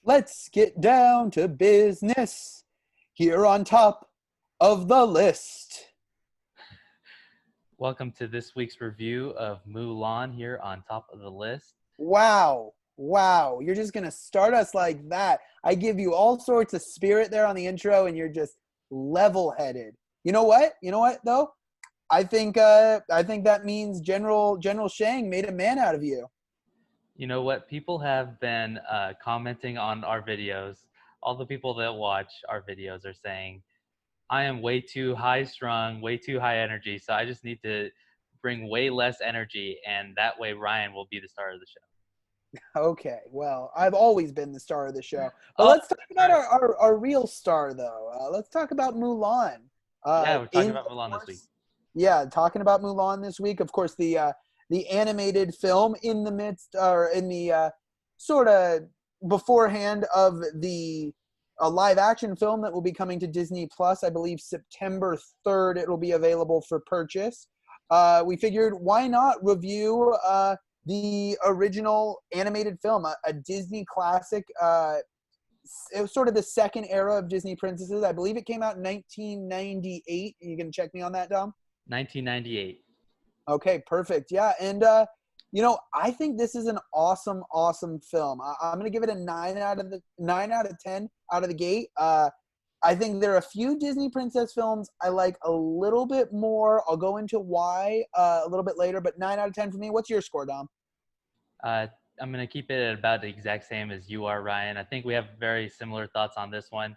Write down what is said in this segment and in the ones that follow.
Let's get down to business here on top of the list. Welcome to this week's review of Mulan here on top of the list. Wow. Wow. You're just going to start us like that. I give you all sorts of spirit there on the intro and you're just level-headed. You know what? Though? I think that means General Shang made a man out of you. You know what? People have been commenting on our videos. All the people that watch our videos are saying, I am way too high strung, way too high energy. So I just need to bring way less energy. And that way Ryan will be the star of the show. Okay, well, I've always been the star of the show. But Oh, let's talk about our real star, though. Let's talk about Mulan. yeah, we're talking about Of Mulan this week. course, yeah, talking about Mulan this week. Of course, the animated film in the midst, or in the sort of beforehand of the live action film that will be coming to Disney Plus. I believe September 3rd it will be available for purchase. We figured why not review the original animated film, a Disney classic. It was sort of the second era of Disney princesses. I believe it came out in 1998. You can check me on that, Dom? 1998. Okay, perfect. Yeah, and I think this is an awesome, awesome film. I'm gonna give it a 9 out of 10 out of the gate. I think there are a few Disney princess films I like a little bit more. I'll go into why a little bit later, but 9 out of 10 for me. What's your score, Dom? Uh, I'm going to keep it at about the exact same as you are, Ryan. I think we have very similar thoughts on this one.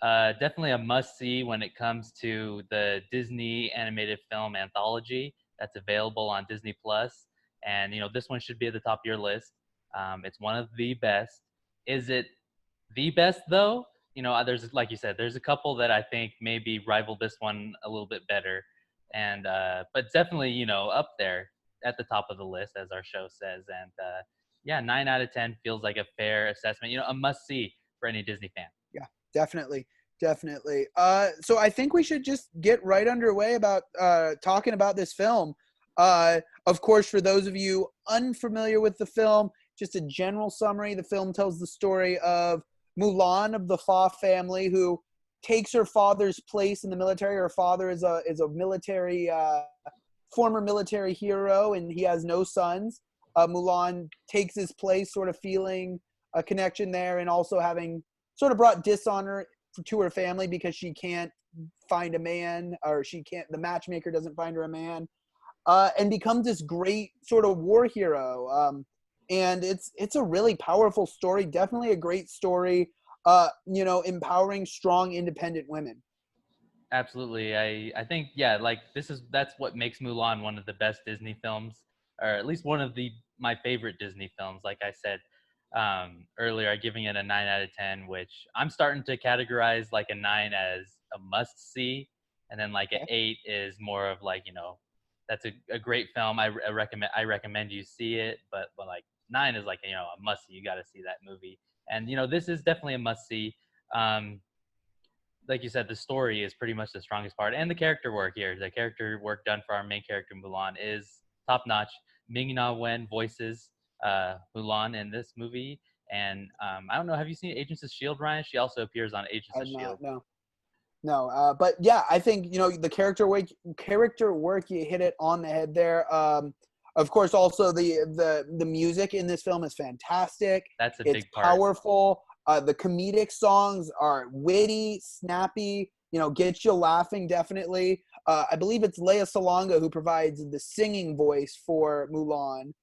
Definitely a must-see when it comes to the Disney animated film anthology that's available on Disney Plus. And, this one should be at the top of your list. It's one of the best. Is it the best, though? There's, like you said, there's a couple that I think maybe rival this one a little bit better. And, but definitely, up there at the top of the list, as our show says. And, yeah, 9 out of 10 feels like a fair assessment, a must-see for any Disney fan. Yeah, definitely. Definitely. So I think we should just get right underway about talking about this film. Of course, for those of you unfamiliar with the film, just a general summary. The film tells the story of Mulan of the Fa family, who takes her father's place in the military. Her father is a military former military hero, and he has no sons. Mulan takes his place, sort of feeling a connection there, and also having sort of brought dishonor to her family because she can't find a man, or the matchmaker doesn't find her a man, and becomes this great sort of war hero. And it's a really powerful story, definitely a great story, empowering strong, independent women. Absolutely. I think, yeah, like that's what makes Mulan one of the best Disney films, or at least one of my favorite Disney films. Like I said earlier, I'm giving it a 9 out of 10, which I'm starting to categorize like a 9 as a must see, and then like an 8 is more of like, that's a great film. I recommend you see it, but like 9 is like, a must see. You got to see that movie, and this is definitely a must see. Like you said, the story is pretty much the strongest part, and the character work here. The character work done for our main character Mulan is top notch. Ming Na Wen voices Mulan in this movie, and I don't know. Have you seen Agents of Shield, Ryan? She also appears on Agents of Shield. No. But yeah, I think the character work, you hit it on the head there. Of course, also the music in this film is fantastic. That's a It's big part. powerful. The comedic songs are witty, snappy, get you laughing, definitely. I believe it's Lea Salonga who provides the singing voice for Mulan,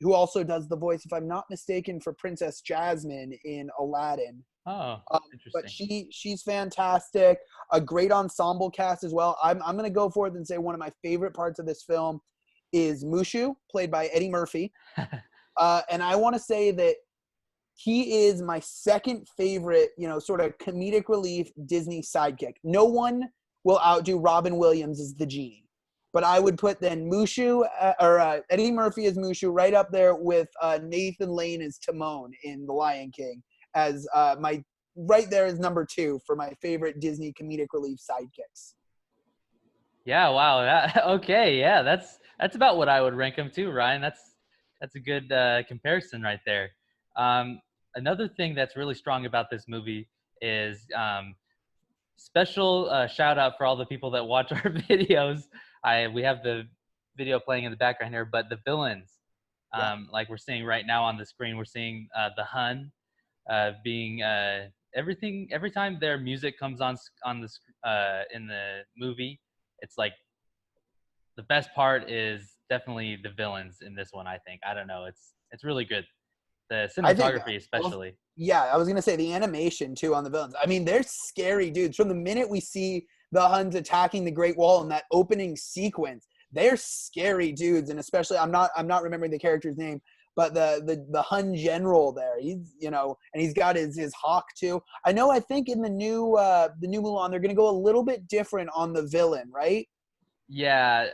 who also does the voice, if I'm not mistaken, for Princess Jasmine in Aladdin. Oh, But interesting. she's fantastic. A great ensemble cast as well. I'm going to go forth and say one of my favorite parts of this film is Mushu, played by Eddie Murphy. And I want to say that he is my second favorite, sort of comedic relief Disney sidekick. No one will outdo Robin Williams as the genie. But I would put then Mushu, Eddie Murphy as Mushu, right up there with Nathan Lane as Timon in The Lion King, as right there is number 2 for my favorite Disney comedic relief sidekicks. Yeah, wow. Okay, yeah, that's about what I would rank him too, Ryan. That's a good comparison right there. another thing that's really strong about this movie is special shout out for all the people that watch our videos. We have the video playing in the background here, but the villains, Yeah. like we're seeing right now on the screen, we're seeing the Hun being everything. Every time their music comes on the in the movie, it's like the best part is definitely the villains in this one. I think I don't know. It's really good. The I think, cinematography, well, especially. yeah, I was gonna say the animation too on the villains. I mean, they're scary dudes. From the minute we see the Huns attacking the Great Wall in that opening sequence, they're scary dudes. And especially, I'm not remembering the character's name, but the Hun general there, he's and he's got his hawk too. I know. I think in the new Mulan, they're gonna go a little bit different on the villain, right? Yeah,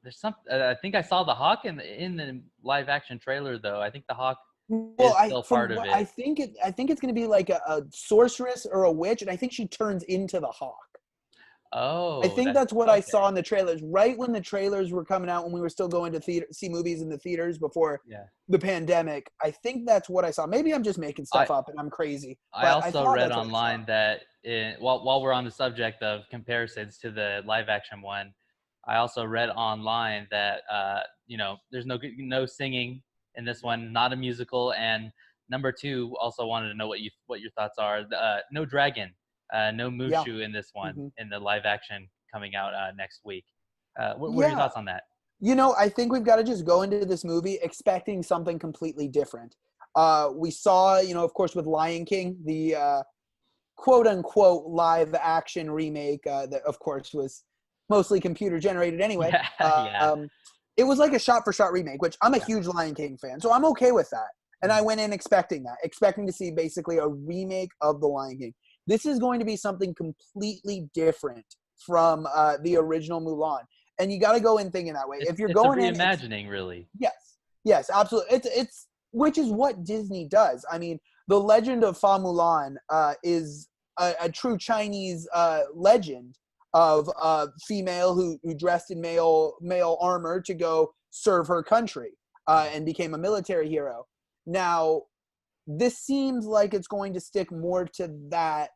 there's some. I think I saw the hawk in the live action trailer though. I think the hawk Well, is I still from part of what it. I think it's going to be like a sorceress or a witch, and I think she turns into the hawk. I Oh, think that's that's what I okay. saw in the trailers. Right when the trailers were coming out, when we were still going to see movies in the theaters before Yeah. the pandemic, I think that's what I saw. Maybe I'm just making I stuff up and I'm crazy, I but I also thought read that's what I saw. online that while we're on the subject of comparisons to the live action one, I also read online that there's no singing in this one, not a musical, and number two, also wanted to know what your thoughts are. No dragon, no Yeah. Mushu in this one Hmm. in the live action coming out next week. What are your Yeah. thoughts on that? I think we've got to just go into this movie expecting something completely different. We saw, of course, with Lion King, the quote unquote live action remake that of course was mostly computer generated anyway. Yeah, yeah, It was like a shot for shot remake, which I'm a yeah. huge Lion King fan, so I'm okay with that. And I Mhm. went in expecting to see basically a remake of the Lion King. This is going to be something completely different from the original Mulan, and you got to go in thinking that way. If you're It's a going in, reimagining, really. yes, yes, absolutely. It's which is what Disney does. I mean, the Legend of Fa Mulan is a true Chinese legend of a female who dressed in male armor to go serve her country and became a military hero. Now, this seems like it's going to stick more to that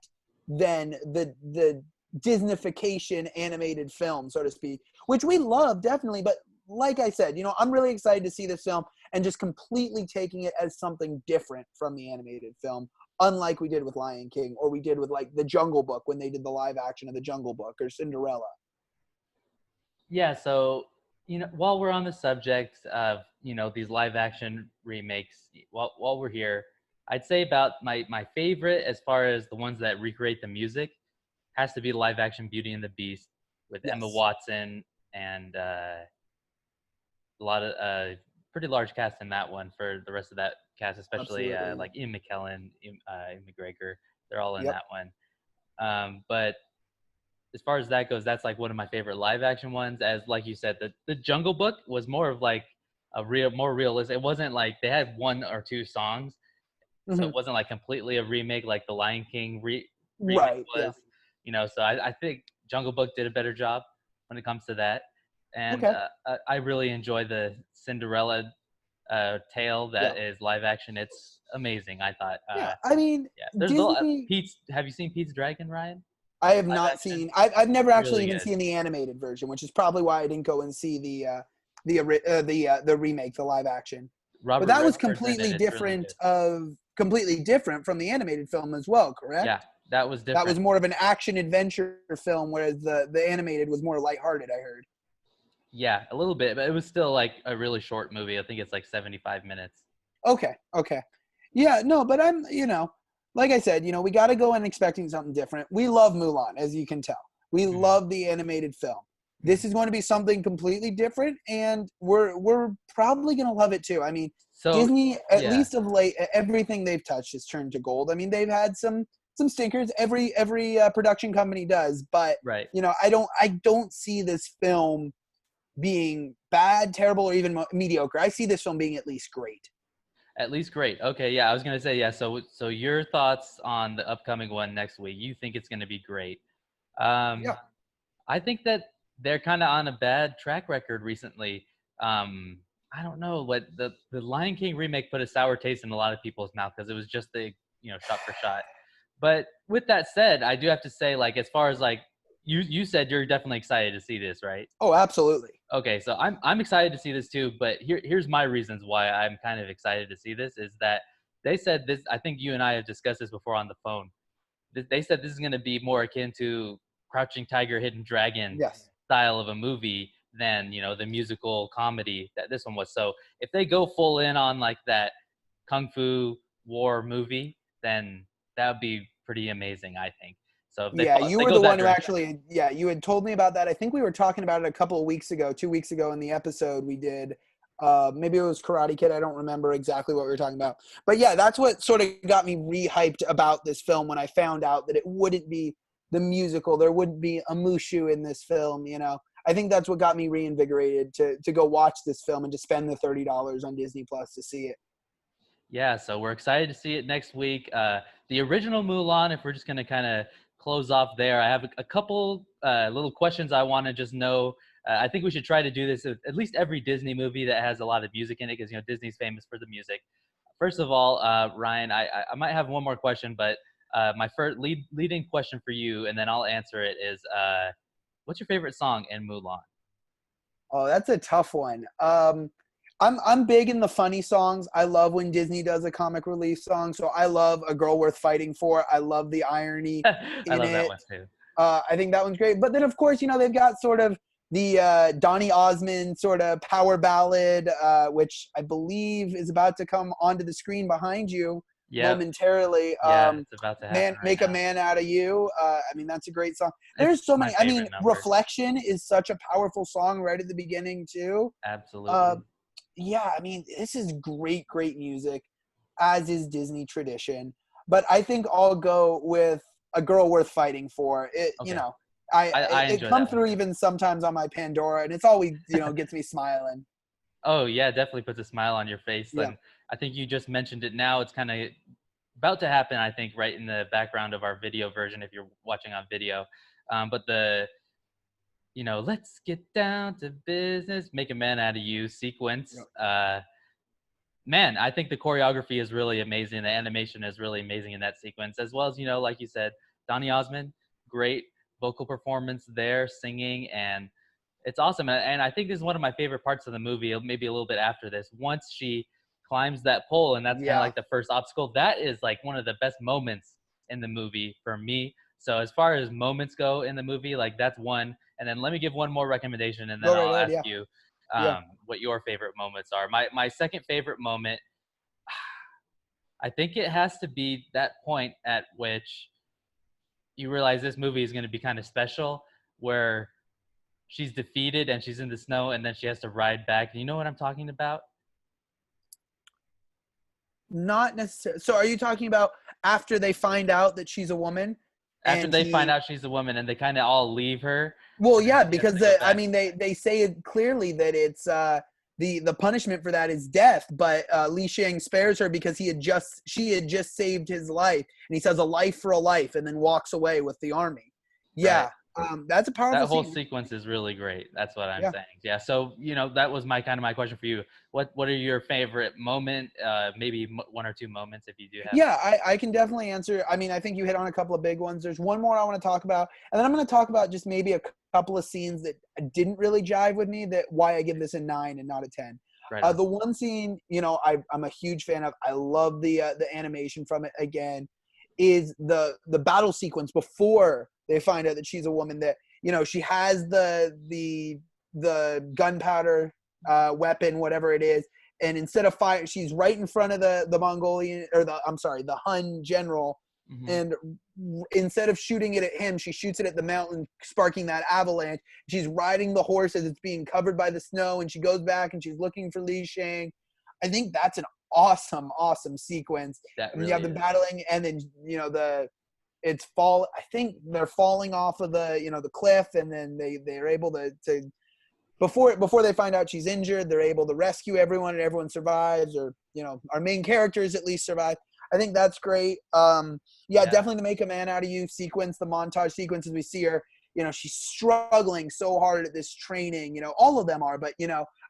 than the Disneyfication animated film, so to speak, which we love definitely. But like I said, I'm really excited to see this film and just completely taking it as something different from the animated film, unlike we did with Lion King or we did with like the Jungle Book when they did the live action of the Jungle Book or Cinderella. Yeah, so while we're on the subject of these live action remakes, while we're here, I'd say about my favorite as far as the ones that recreate the music has to be live action Beauty and the Beast with Emma Yes, Watson and a lot of pretty large cast in that one for the rest of that cast, especially absolutely. like Ian McKellen, Ian McGregor. They're all in Yep. that one. But as far as that goes, that's like one of my favorite live action ones. As like you said, the Jungle Book was more of like more realistic. It wasn't like they had one or two songs, so Hmm. it wasn't like completely a remake like the Lion King remake Right. Yeah. was. So I think Jungle Book did a better job when it comes to that. And Okay. I really enjoy the Cinderella tale Yeah. that is live action. It's amazing. I thought. Yeah. I mean, Yeah, there's Disney. Pete's. Have you seen Pete's Dragon, Ryan? I have Live not action, seen. I've never actually really even good. seen the animated version, which is probably why I didn't go and see the remake, the live action. But Robert that was Redford's in it. It's really good. completely different from the animated film as well. Yeah, Correct? that was That different. was more of an action adventure film, whereas the animated was more lighthearted. I heard. Yeah, a little bit, but it was still like a really short movie. I think it's like 75 minutes. Okay. Okay. Yeah. No, but like I said, we got to go in expecting something different. We love Mulan, as you can tell. We Mhm, love the animated film. This mhm. is going to be something completely different, and we're probably going to love it too. I mean, So Disney, at yeah, least of late, everything they've touched has turned to gold. I mean, they've had some stinkers. Every production company does, but right. I don't see this film being bad, terrible, or even mediocre. I see this film being at least great. At least great. Okay, yeah, I was gonna say yeah. So your thoughts on the upcoming one next week? You think it's gonna be great? Yeah. I think that they're kind of on a bad track record recently. Um, I don't know what the Lion King remake put a sour taste in a lot of people's mouth because it was just the shot for shot. But with that said, I do have to say, like, as far as like you said, you're definitely excited to see this, right? Oh, absolutely. Okay, so I'm excited to see this too, but here's my reasons why I'm kind of excited to see this is that they said this. I think you and I have discussed this before on the phone. They said this is going to be more akin to Crouching Tiger, Hidden Dragon Yes. style of a movie than the musical comedy that this one was. So if they go full in on like that kung fu war movie, then that would be pretty amazing, I think. So if Yeah, if you they were go the that one who direction. actually, yeah, you had told me about that. I think we were talking about it a couple of weeks ago, 2 weeks ago in the episode we did. Maybe it was Karate Kid. I don't remember exactly what we were talking about. But yeah, that's what sort of got me re-hyped about this film when I found out that it wouldn't be the musical. There wouldn't be a Mushu in this film, you know. I think that's what got me reinvigorated to go watch this film and to spend the $30 on Disney Plus to see it. Yeah, so we're excited to see it next week. The original Mulan, if we're just going to kind of close off there, I have a couple little questions I want to just know. I think we should try to do this with at least every Disney movie that has a lot of music in it, because Disney's famous for the music. First of all, Ryan, I might have one more question, but my first leading question for you, and then I'll answer it, is what's your favorite song in Mulan? Oh, that's a tough one. I'm big in the funny songs. I love when Disney does a comic relief song. So I love A Girl Worth Fighting For. I love the irony I in love that it. one too. I think that one's great. But then, of course, they've got sort of the Donny Osmond sort of power ballad, which I believe is about to come onto the screen behind you Yep. momentarily. Yeah, it's about to Man, happen right Make a now. Man Out of You. I mean, that's a great song. There's It's so my many. I mean, favorite number. Reflection is such a powerful song right at the beginning, too. Uh, Absolutely. yeah, I mean, this is great, great music, as is Disney tradition. But I think I'll go with A Girl Worth Fighting For. It, Okay. I it enjoy comes that one through too. even sometimes on my Pandora, and it's always, gets me smiling. Oh yeah, definitely puts a smile on your face. Yeah. And I think you just mentioned it now. It's kind of about to happen, I think, right in the background of our video version if you're watching on video. But let's get down to business, make a man out of you sequence. Man, I think the choreography is really amazing. The animation is really amazing in that sequence, as well as like you said, Donny Osmond, great vocal performance there, singing, and it's awesome. And I think this is one of my favorite parts of the movie. Maybe a little bit after this, once she climbs that pole, and that's kind of Yeah. like the first obstacle. That is like one of the best moments in the movie for me. So as far as moments go in the movie, like that's one. And then let me give one more recommendation, and then Go right I'll ahead. ask Yeah. you Yeah. what your favorite moments are. My second favorite moment, I think it has to be that point at which you realize this movie is going to be kind of special, where she's defeated and she's in the snow and then she has to ride back. You know what I'm talking about? Not necessarily. So are you talking about after they find out that she's a woman After and they find he out she's a woman and they kind of all leave her, Well, and then yeah, she has because to go I back. mean, they say it clearly that it's the punishment for that is death, but Li Shang spares her because she had just saved his life, and he says a life for a life, and then walks away with the army. Right. Yeah, that's a That powerful whole scene. sequence is really great. That's what I'm Yeah. saying. Yeah. So that was my question for you. What are your favorite moment? Maybe one or two moments if you do have. Yeah, I can definitely answer. I mean, I think you hit on a couple of big ones. There's one more I want to talk about, and then I'm going to talk about just maybe a couple of scenes that didn't really jive with me. That why I give this a 9 and not a 10. Right on. The one scene, I'm a huge fan of. I love the animation from it. Again, is the battle sequence before they find out that she's a woman. That she has the gunpowder weapon, whatever it is, and instead of fire, she's right in front of the Mongolian, or the Hun general, Hmm. and instead of shooting it at him, she shoots it at the mountain, sparking that avalanche. She's riding the horse as it's being covered by the snow, and she goes back and she's looking for Li Shang. I think that's an awesome, awesome sequence. That And you have really them is. battling, and then it's fall. I think they're falling off of the cliff, and then they're able to before they find out she's injured, they're able to rescue everyone, and everyone survives, or our main characters at least survive. I think that's great. Yeah, Yeah. definitely the Make a Man Out of You sequence, the montage sequence as we see her, she's struggling so hard at this training. All of them are, but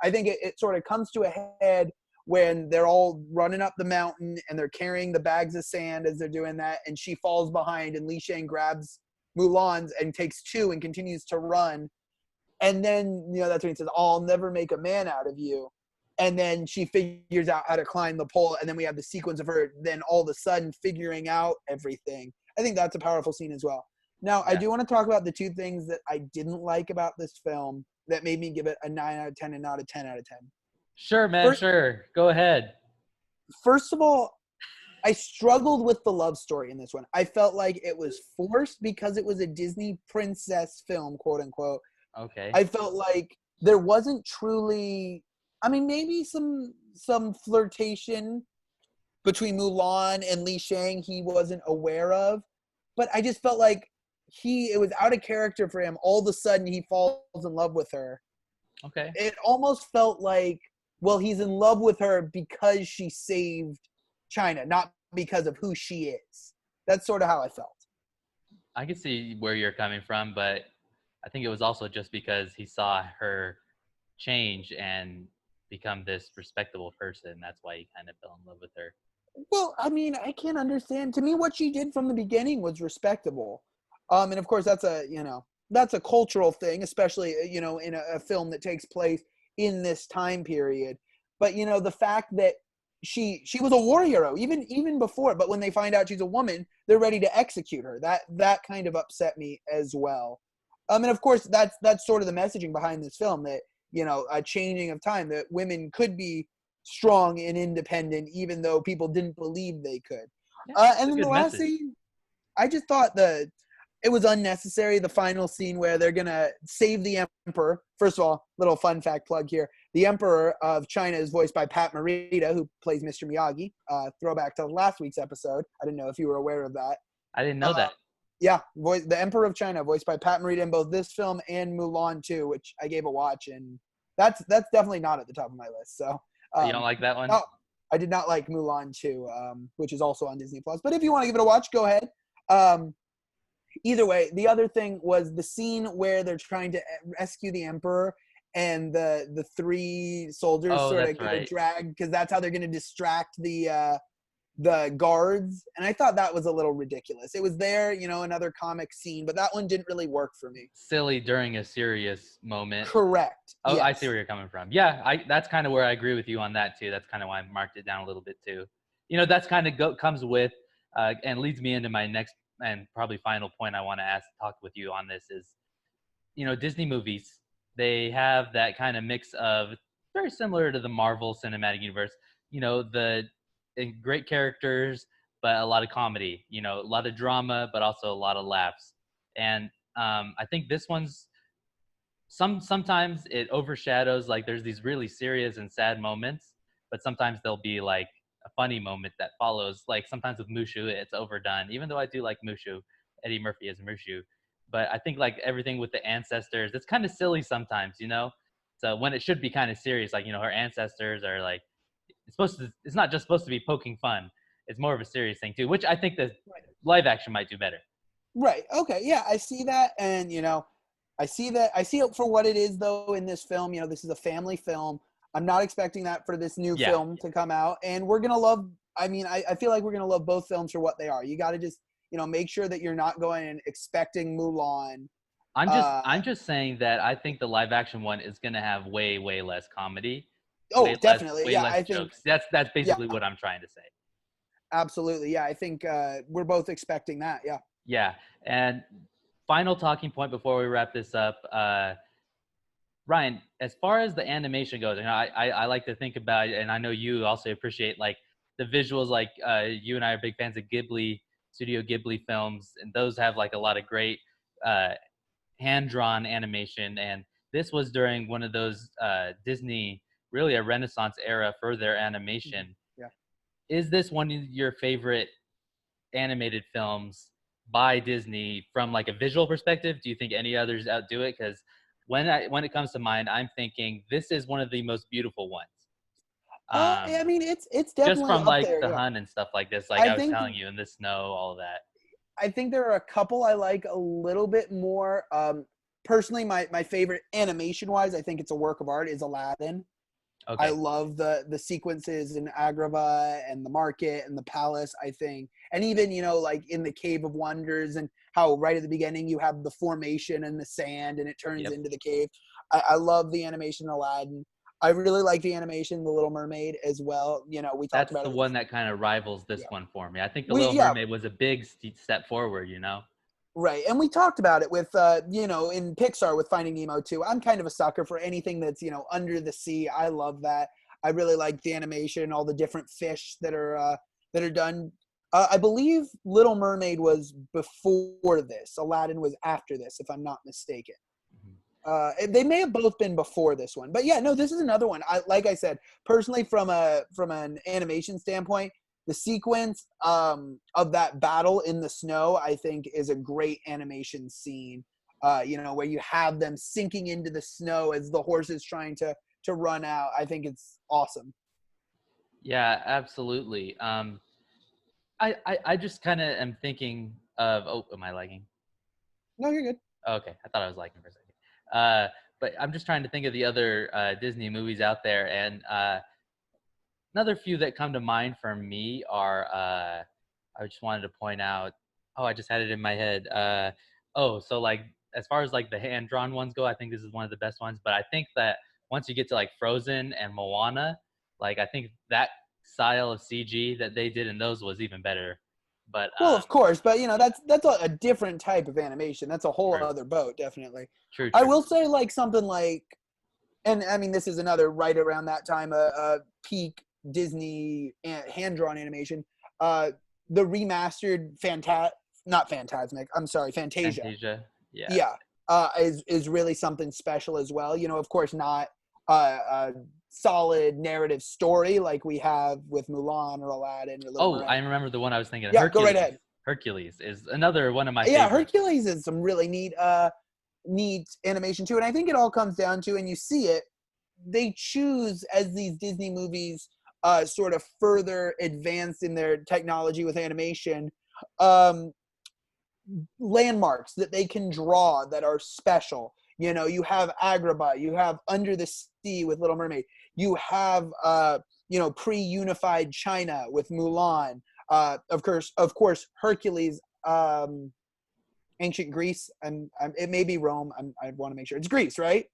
I think it sort of comes to a head when they're all running up the mountain and they're carrying the bags of sand as they're doing that, and she falls behind, and Li Shang grabs Mulan's and takes two and continues to run. And then, that's when he says, "I'll never make a man out of you." And then she figures out how to climb the pole. And then we have the sequence of her then all of a sudden figuring out everything. I think that's a powerful scene as well. Now, I Yeah. do want to talk about the two things that I didn't like about this film that made me give it a 9 out of 10 and not a 10 out of 10. Sure, man. First, Sure. Go ahead. first of all, I struggled with the love story in this one. I felt like it was forced because it was a Disney princess film, quote unquote. Okay. I felt like there wasn't truly, maybe some flirtation between Mulan and Li Shang he wasn't aware of, but I just felt like it was out of character for him. All of a sudden he falls in love with her. Okay. It almost felt like, well, he's in love with her because she saved China, not because of who she is. That's sort of how I felt. I can see where you're coming from, but I think it was also just because he saw her change and become this respectable person. That's why he kind of fell in love with her. Well, I can't understand. To me, what she did from the beginning was respectable. And of course, that's a cultural thing, especially, in a film that takes place in this time period. But, the fact that she was a war hero, even before, but when they find out she's a woman, they're ready to execute her. That kind of upset me as well. And of course, that's sort of the messaging behind this film, that, a changing of time, that women could be strong and independent, even though people didn't believe they could. Yeah, And it's a then the good last message. scene, I just thought it was unnecessary. The final scene where they're gonna save the emperor. First of all, little fun fact plug here: the emperor of China is voiced by Pat Morita, who plays Mr. Miyagi. Throwback to last week's episode. I didn't know if you were aware of that. I didn't know that. Yeah, the Emperor of China, voiced by Pat Morita in both this film and Mulan 2, which I gave a watch, and that's definitely not at the top of my list. So You don't like that one? no, I did not like Mulan 2, which is also on Disney Plus. But if you want to give it a watch, go ahead. Either way, the other thing was the scene where they're trying to rescue the Emperor, and the three soldiers Oh, sort that's of get right. dragged, because that's how they're going to distract the guards. And I thought that was a little ridiculous. It was there, another comic scene, but that one didn't really work for me. Silly during a serious moment. Correct. Oh, yes. I see where you're coming from. Yeah, that's kind of where I agree with you on that too. That's kind of why I marked it down a little bit too. That's kind of comes with and leads me into my next and probably final point I want to talk with you on this is, Disney movies, they have that kind of mix of very similar to the Marvel Cinematic Universe, the great characters, but a lot of comedy, a lot of drama, but also a lot of laughs. And I think this one's sometimes it overshadows, like there's these really serious and sad moments, but sometimes there'll be like a funny moment that follows. Like sometimes with Mushu, it's overdone, even though I do like Mushu, Eddie Murphy as Mushu. But I think like everything with the ancestors, it's kind of silly sometimes, So when it should be kind of serious, like, her ancestors are like, it's not just supposed to be poking fun. It's more of a serious thing too, which I think the live action might do better. Right. Okay. Yeah, I see that. And, I see it for what it is, though, in this film. This is a family film. I'm not expecting that for this new Yeah. film to come out. And we're going to love, I feel like we're going to love both films for what they are. You got to just, make sure that you're not going and expecting Mulan. I'm just saying that I think the live action one is going to have way, way less comedy. Oh, definitely. Way Yeah, less I think, jokes. That's yeah, basically what I'm trying to say. absolutely. Yeah, I think we're both expecting that. Yeah. Yeah. And final talking point before we wrap this up, Ryan, as far as the animation goes, I like to think about it, and I know you also appreciate like the visuals. Like you and I are big fans of Studio Ghibli films, and those have like a lot of great hand-drawn animation. And this was during one of those Disney, really a Renaissance era for their animation. Yeah. Is this one of your favorite animated films by Disney from like a visual perspective? Do you think any others outdo it? Because when it comes to mind, I'm thinking this is one of the most beautiful ones. It's Just definitely from up like there. the Yeah. Hun and stuff like this, like I I was think telling you, in the snow, all of that. I think there are a couple I like a little bit more. Personally, my favorite animation-wise, I think it's a work of art, is Aladdin. I Okay. love the sequences in Agrabah and the market and the palace, I think. And even, like in the Cave of Wonders, and how right at the beginning you have the formation and the sand and it turns Yep. into the cave. I love the animation in Aladdin. I really like the animation in The Little Mermaid as well. We talked That's about the it. one that kind of rivals this Yeah. one for me. I think The We Little yeah, Mermaid was a big step forward, Right. And we talked about it with, in Pixar with Finding Nemo too. I'm kind of a sucker for anything that's, under the sea. I love that. I really like the animation, all the different fish that are done. I believe Little Mermaid was before this. Aladdin was after this, if I'm not mistaken. Mhm. They may have both been before this one, but yeah, no, this is another one. Like I said, personally, from an animation standpoint, the sequence of that battle in the snow, I think, is a great animation scene. Where you have them sinking into the snow as the horse is trying to run out. I think it's awesome. Yeah, absolutely. I just kind of am thinking of. Oh, am I lagging? No, you're good. Okay, I thought I was lagging for a second. But I'm just trying to think of the other Disney movies out there, and another few that come to mind for me are. I just wanted to point out. Oh, I just had it in my head. So like as far as like the hand drawn ones go, I think this is one of the best ones. But I think that once you get to like Frozen and Moana, like I think that style of CG that they did in those was even better. But Well, of course, but yeah, that's a different type of animation. That's a whole true, other boat, definitely. true, I true. will say, like something like, and I mean, this is another right around that time, peak Disney hand drawn animation. Uh, the remastered not Phantasmic. I'm sorry, Fantasia. Fantasia, yeah. Yeah, is really something special as well. Of course, not a solid narrative story like we have with Mulan or Aladdin or Little Oh, I Mermaid. remember the one I was thinking. Yeah, go right Hercules. ahead. Hercules is another one of my Yeah, favorites. Hercules is some really neat animation too, and I think it all comes down to, and you see it, they choose, as these Disney movies sort of further advanced in their technology with animation, um, landmarks that they can draw that are special. You have Agrabah, you have Under the Sea with Little Mermaid, you have pre-unified China with Mulan, of course Hercules, ancient Greece, and it may be Rome. I want to make sure it's Greece, right?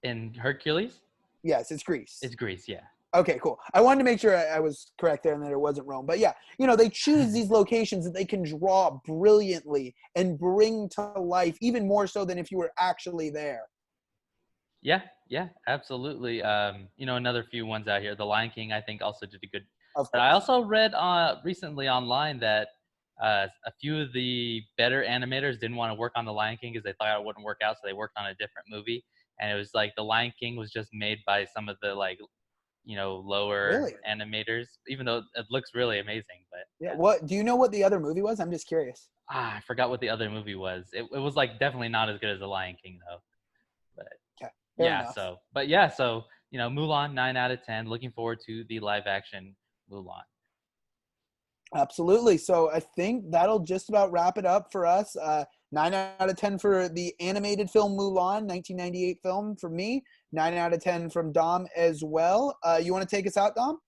In Hercules, Yes, it's Greece. it's Greece, yeah. Okay, cool. I wanted to make sure I was correct there and that it wasn't Rome. But yeah, they choose these locations that they can draw brilliantly and bring to life, even more so than if you were actually there. Yeah, yeah, absolutely. Another few ones out here. The Lion King, I think, also did a good. Of But I course. also read recently online that a few of the better animators didn't want to work on The Lion King because they thought it wouldn't work out, so they worked on a different movie. And it was like The Lion King was just made by some of the like lower Really? animators, even though it looks really amazing. But Yeah. yeah, What do you know what the other movie was? I'm just curious. I forgot what the other movie was. It was like definitely not as good as The Lion King though. But Okay. Fair yeah, enough. Mulan 9 out of 10. Looking forward to the live action Mulan. Absolutely. So I think that'll just about wrap it up for us. 9 out of 10 for the animated film Mulan, 1998 film for me. 9 out of 10 from Dom as well. You want to take us out, Dom?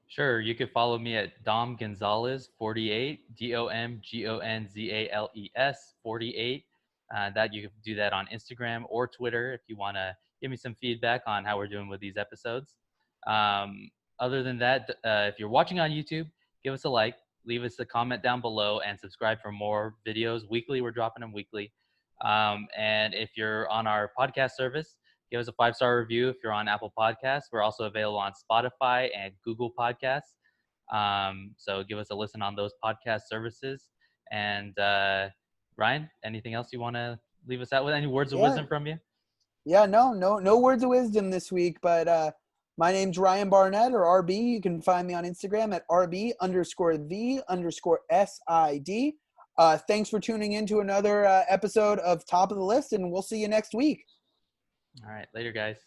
Sure, you could follow me at Dom Gonzalez 48, DOMGONZALES 48. That you can do that on Instagram or Twitter if you want to give me some feedback on how we're doing with these episodes. Other than that, if you're watching on YouTube, give us a like, leave us a comment down below, and subscribe for more videos weekly. We're dropping them weekly. And if you're on our podcast service, give us a 5-star review if you're on Apple Podcasts. We're also available on Spotify and Google Podcasts. So give us a listen on those podcast services. And Ryan, anything else you want to leave us out with? Any words of Yeah. wisdom from you? Yeah, no words of wisdom this week, but my name's Ryan Barnett, or RB. You can find me on Instagram at RB_the_SID. Thanks for tuning in to another episode of Top of the List, and we'll see you next week. All right, later, guys.